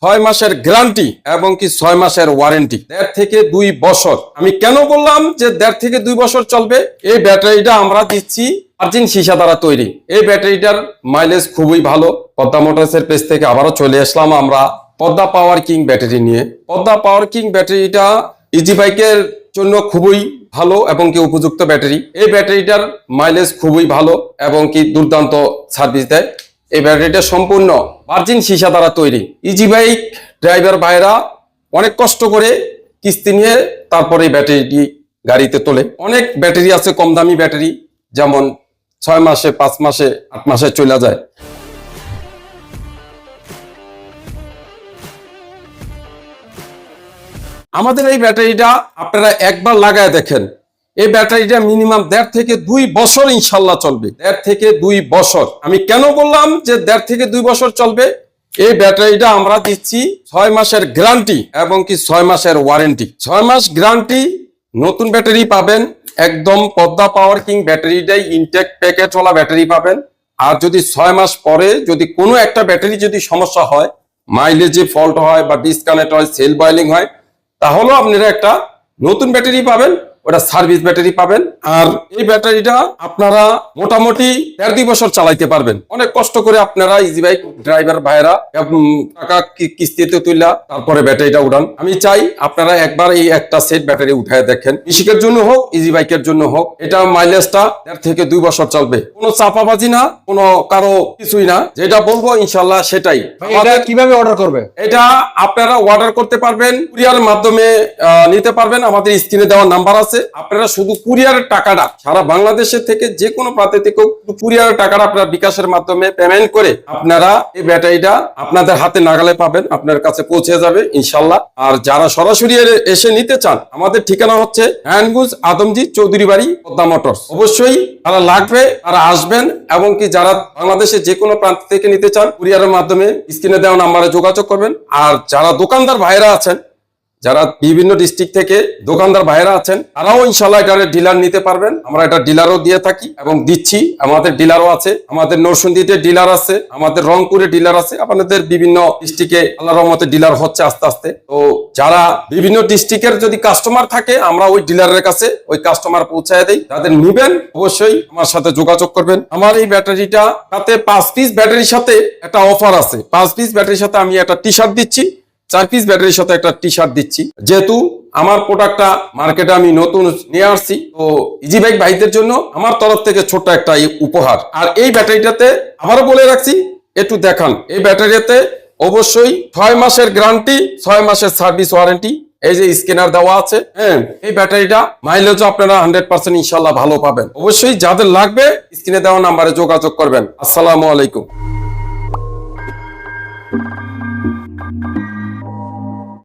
6 মাসের গ্যারান্টি এবং কি 6 মাসের ওয়ারেন্টি, 1.5 থেকে 2 বছর। আমি কেন বললাম যে 1.5 থেকে 2 বছর চলবে? এই ব্যাটারিটা আমরা দিচ্ছি ভার্জিন সীসা দ্বারা তৈরি। এই ব্যাটারিটার মাইলেজ খুবই ভালো। পদ্মা মোটরসের পেজ থেকে আবারও চলে আসলাম আমরা পদ্মা পাওয়ার কিং ব্যাটারি নিয়ে। পদ্মা পাওয়ার কিং ব্যাটারিটা ইজি বাইকের জন্য খুবই ভালো এবং কি উপযুক্ত ব্যাটারি। এই ব্যাটারিটার মাইলেজ খুবই ভালো এবং কি দুর্দান্ত সার্ভিস দেয়। এই ব্যাটারিটা সম্পূর্ণ ভার্জিন সীসা দ্বারা তৈরি। ইজি বাইক ড্রাইভার ভাইরা অনেক কষ্ট করে কিস্তি নিয়ে তারপরে এই ব্যাটারিটি গাড়িতে তোলে। অনেক ব্যাটারি আছে কম দামি ব্যাটারি, যেমন 6 মাসে, 5 মাসে, 8 মাসে চলে যায়। আমাদের এই ব্যাটারিটা আপনারা একবার লাগায় দেখেন, এই ব্যাটারিটা মিনিমাম 1.5 থেকে 2 বছর ইনশাল্লাহ চলবে। 1.5 থেকে 2 বছর। আমি কেন বললাম যে 1.5 থেকে 2 বছর চলবে? এই ব্যাটারিটা আমরা দিচ্ছি 6 মাসের গ্যারান্টি এবং কি 6 মাসের ওয়ারেন্টি। 6 মাস গ্যারান্টি, নতুন ব্যাটারি পাবেন, একদম পদ্মা পাওয়ার কিং ব্যাটারিটাই ইনটেক প্যাকেটওয়ালা ব্যাটারি পাবেন। আর যদি 6 মাস পরে যদি কোনো একটা ব্যাটারি যদি সমস্যা হয়, মাইলেজে ফল্ট হয় বা ডিসকানেক্ট হয়, সেল বয়েলিং হয়, তাহলেও আপনারা একটা নতুন ব্যাটারি পাবেন, ওটা সার্ভিস ব্যাটারি পাবেন। আর এই ব্যাটারিটা আপনারা মোটামুটি 1.5 বছর চালাইতে পারবেন। অনেক কষ্ট করে আপনারা ইজি বাইক ড্রাইভার ভাইরা টাকা কিস্তিতে তুইলা তারপরে ব্যাটারিটা উঠান। আমি চাই আপনারা একবার এই একটা সেট ব্যাটারি উঠায় দেখেন, কৃষিকের জন্য হোক, ইজি বাইকের জন্য হোক। এটা মাইলেজটা 1.5 থেকে 2 বছর চলবে। কোনো চাপাবাজি না, কোনো কারো কিছুই না। যেটা বলবো ইনশাল্লাহ সেটাই। এটা কিভাবে অর্ডার করবে? এটা আপনারা অর্ডার করতে পারবেন, কুরিয়ারের মাধ্যমে নিতে পারবেন। আমাদের স্ক্রিনে দেওয়া নাম্বার আছে। আপনারা শুধু কুরিয়ারের টাকাটা সারা বাংলাদেশের থেকে যে কোনো প্রান্ত থেকে কুরিয়ারের টাকাটা আপনারা বিকাশের মাধ্যমে পেমেন্ট করে আপনারা এই ব্যাটারিটা আপনাদের হাতে নাগালে পাবেন, আপনার কাছে পৌঁছে যাবে ইনশাল্লাহ। আর যারা সরাসরি এসে নিতে চান, আমাদের ঠিকানা হচ্ছে হ্যান্ডগুজ আদমজি চৌধুরী বাড়ি, পদ্মা মোটরস। অবশ্যই যারা লাগবে তারা আসবেন, এবং কি যারা বাংলাদেশে যে কোনো প্রান্ত থেকে নিতে চান কুরিয়ারের মাধ্যমে স্ক্রিনে দেওয়া নাম্বারে যোগাযোগ করবেন। আর যারা দোকানদার ভাইরা আছেন, যারা বিভিন্ন ডিস্ট্রিক্ট থেকে দোকানদার ভাইরা আছেন, তারাও ইনশাল্লাহ এটার ডিলার নিতে পারবেন। আমরা এটা ডিলারও দিয়ে থাকি এবং দিচ্ছি। আমাদের ডিলারও আছে, আমাদের নরসিংদীতে ডিলার আছে, আমাদের রংপুরে ডিলার আছে, আপনাদের বিভিন্ন ডিস্ট্রিক্টে আল্লাহর রহমতে ডিলার হচ্ছে আস্তে আস্তে। তো যারা বিভিন্ন ডিস্ট্রিক্টের যদি কাস্টমার থাকে, আমরা ওই ডিলারের কাছে ওই কাস্টমার পৌঁছায় দেই। যাদের নিবেন অবশ্যই আমার সাথে যোগাযোগ করবেন। আমার এই ব্যাটারিটা সাথে 5 পিস ব্যাটারির সাথে একটা অফার আছে। 5 পিস ব্যাটারির সাথে আমি একটা টি শার্ট দিচ্ছি, 4 পিস ব্যাটারির সাথে একটা টি শার্ট দিচ্ছি। যেহেতু আমার প্রোডাক্টটা মার্কেটে আমি নতুন নিয়ে আসছি, তো ইজি বাইক ভাইদের জন্য আমার তরফ থেকে ছোট্ট একটা উপহার। আর এই ব্যাটারিটাতে আবারও বলে রাখছি, একটু দেখান, এই ব্যাটারিতে অবশ্যই 6 মাসের গ্যারান্টি, 6 মাসের সার্ভিস ওয়ারেন্টি। এই যে স্ক্যানার দেওয়া আছে, হ্যাঁ, এই ব্যাটারিটা মাইলেজও আপনারা 100% ইনশাল্লাহ ভালো পাবেন। অবশ্যই যাদের লাগবে স্ক্রিনে দেওয়া নাম্বারে যোগাযোগ করবেন। আসসালামু আলাইকুম।